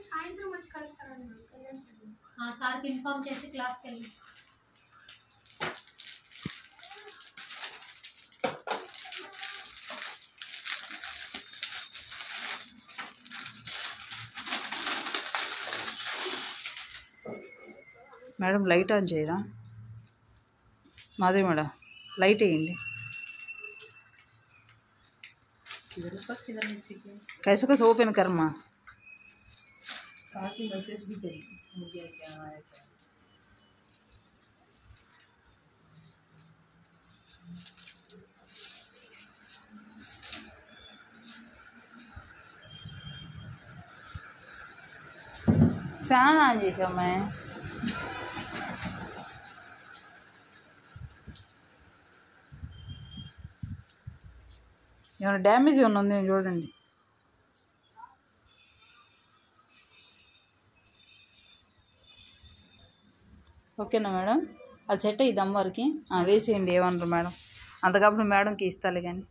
సాయంత్రం వచ్చి కలుస్తారండి సార్కి ఇన్ఫార్మ్ చేసి క్లాస్కి వెళ్ళి. మేడం లైట్ ఆన్ చేయరా? మాధవి మేడం लाइट వేయండి. कैसे कैसे ओपन कर माँ? काफी मैसेज भी करी मुझे क्या आया क्या। ఫ్యాన్ ఆన్ చేసామే. ఏమైనా డ్యామేజ్ ఏమైనా ఉంది చూడండి. ఓకేనా మేడం? అది సెట్ అయ్యిద్ది అమ్మవారికి వేసేయండి. ఏమన్నారు మేడం? అంతకప్పుడు మేడంకి ఇస్తాలే కానీ.